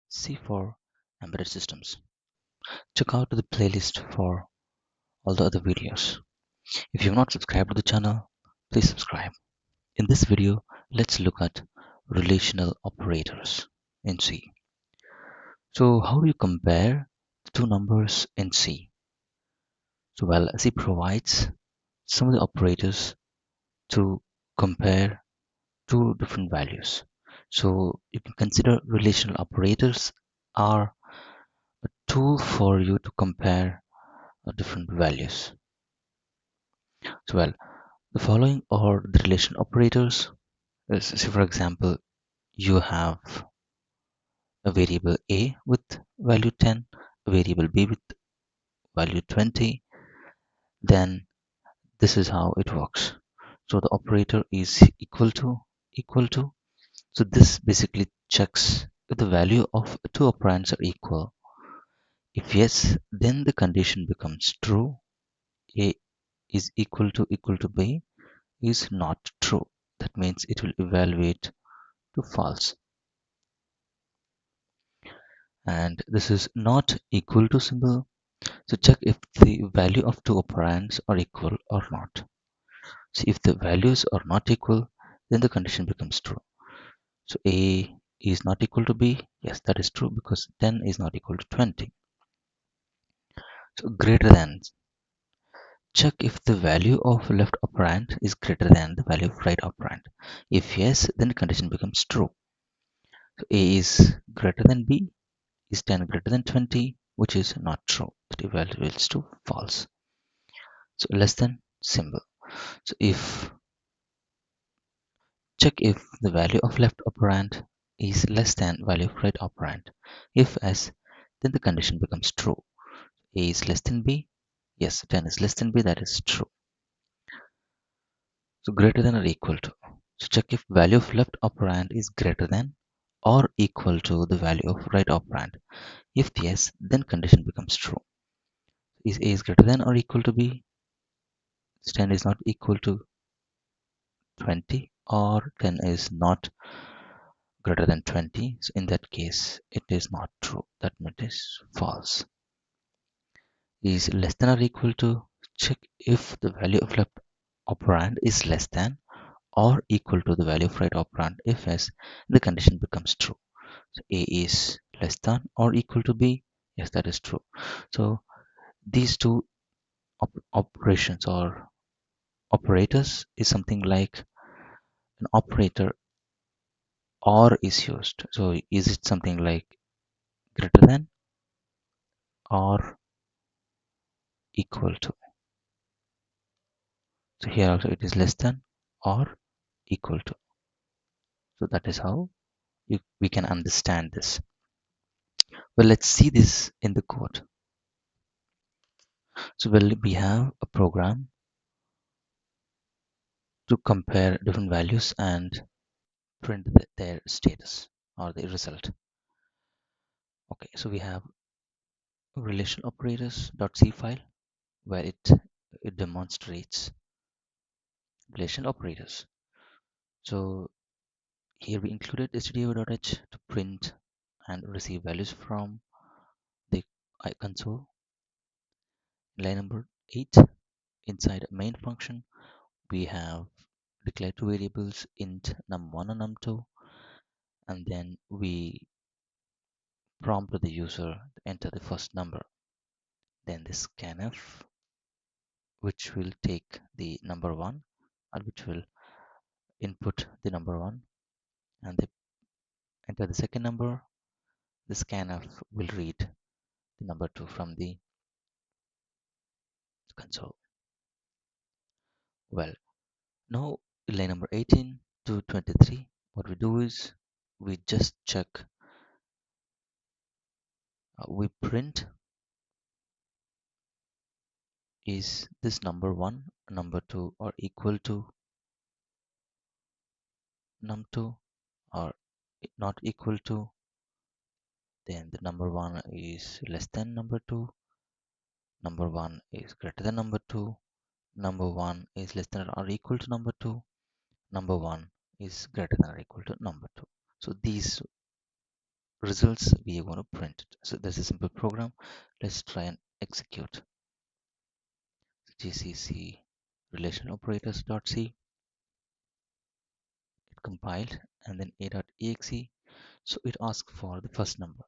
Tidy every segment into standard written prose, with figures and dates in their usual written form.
C for embedded systems. Check out the playlist for all the other videos. If you have not subscribed to the channel, please subscribe. In this video, let's look at relational operators in C. So how do you compare two numbers in C? So well, C provides some of the operators to compare two different values. So you can consider relational operators are a tool for you to compare different values. So well, the following are the relation operators. Say for example, you have a variable a with value 10, a variable b with value 20, then this is how it works. So the operator is equal to. So this basically checks if the value of two operands are equal. If yes, then the condition becomes true. A is equal to b is not true. That means it will evaluate to false. And this is not equal to symbol. So check if the value of two operands are equal or not. So if the values are not equal, then the condition becomes true. So A is not equal to B. Yes, that is true because 10 is not equal to 20. So greater than. Check if the value of left operand is greater than the value of right operand. If yes, then the condition becomes true. So A is greater than B. Is 10 greater than 20? Which is not true. That evaluates to false. So less than symbol. So if check if the value of left operand is less than value of right operand. If yes, then the condition becomes true. A is less than B. Yes, 10 is less than B. That is true. So greater than or equal to. So check if value of left operand is greater than or equal to the value of right operand. If yes, then condition becomes true. Is A is greater than or equal to B? 10 is not equal to 20 or 10 is not greater than 20. So in that case, it is not true. That means it is false. Is less than or equal to. Check if the value of left operand is less than or equal to the value of right operand. If yes, the condition becomes true. So A is less than or equal to B. Yes, that is true. So these two operations or operators is something like an operator or is used. So is it something like greater than or equal to? So here also it is less than or equal to. So that is how we can understand this. Well, let's see this in the code. So well, we have a program to compare different values and print their status or the result. Okay, so we have relational operators.c file where it demonstrates relational operators. So here we included stdio.h to print and receive values from the console. Line number 8, inside main function, we have declared two variables int num1 and num2, and then we prompt the user to enter the first number. Then the scanf, which will take the number 1 and which will input the number 1, and they enter the second number. The scanf will read the number 2 from the console. Well, now in line number 18 to 23, what we do is we just check, we print is this number 1, number 2 or equal to num2 or not equal to, then the number 1 is less than number 2, number 1 is greater than number 2, number 1 is less than or equal to number 2, number 1 is greater than or equal to number 2. So these results we are going to print it. So this is a simple program. Let's try and execute. GCC relational operators.c. It compiled, and then a.exe. So it asks for the first number.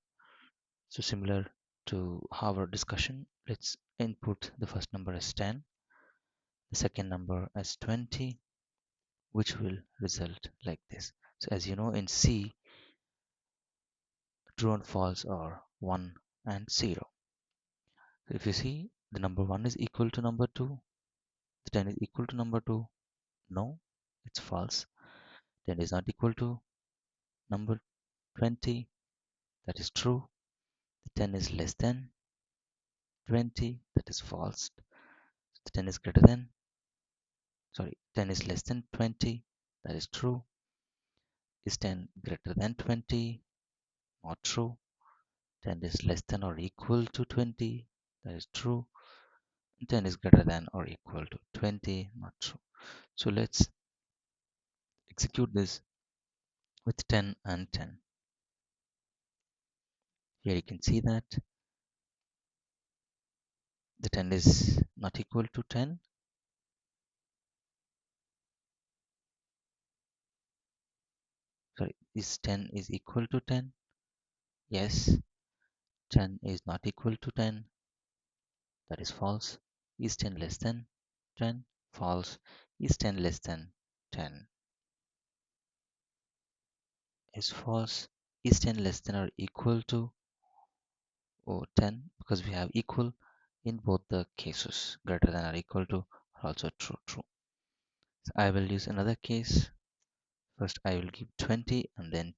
So similar to our discussion, let's input the first number as 10, the second number as 20, which will result like this. So as you know, in C, true and false are 1 and 0. So if you see, the number 1 is equal to number 2, the 10 is equal to number 2. No, it's false. 10 is not equal to number 20. That is true. The 10 is less than 20. That is false. The 10 is greater than, 10 is less than 20. That is true. Is 10 greater than 20? Not true. 10 is less than or equal to 20. That is true. 10 is greater than or equal to 20. Not true. So let's execute this with 10 and 10. Here you can see that the 10 is not equal to 10. Is 10 is equal to 10? Yes. 10 is not equal to 10. That is false. Is 10 less than 10? False. Is 10 less than 10? Is false. Is 10 less than or equal to 10? Because we have equal in both the cases. Greater than or equal to are also true. So I will use another case. First I will give 20 and then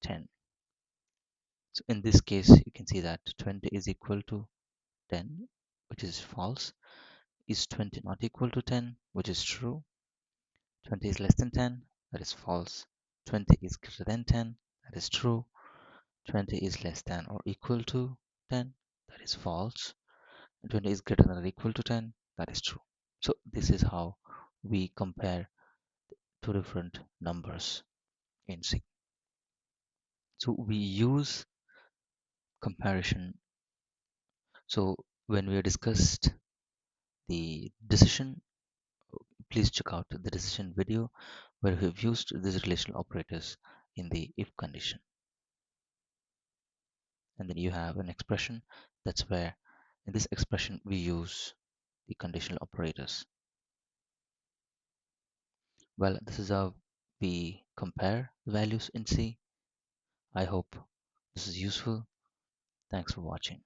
10. So in this case you can see that 20 is equal to 10, which is false. Is 20 not equal to 10, which is true. 20 is less than 10, that is false. 20 is greater than 10, that is true. 20 is less than or equal to 10, that is false. 20 is greater than or equal to 10, that is true. So this is how we compare two different numbers in C. So we use comparison. So when we discussed the decision, please check out the decision video where we've used these relational operators in the if condition. And then you have an expression. That's where in this expression we use the conditional operators. Well, this is how we compare the values in C. I hope this is useful. Thanks for watching.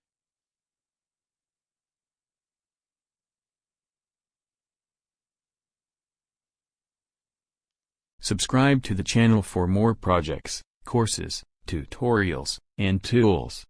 Subscribe to the channel for more projects, courses, tutorials, and tools.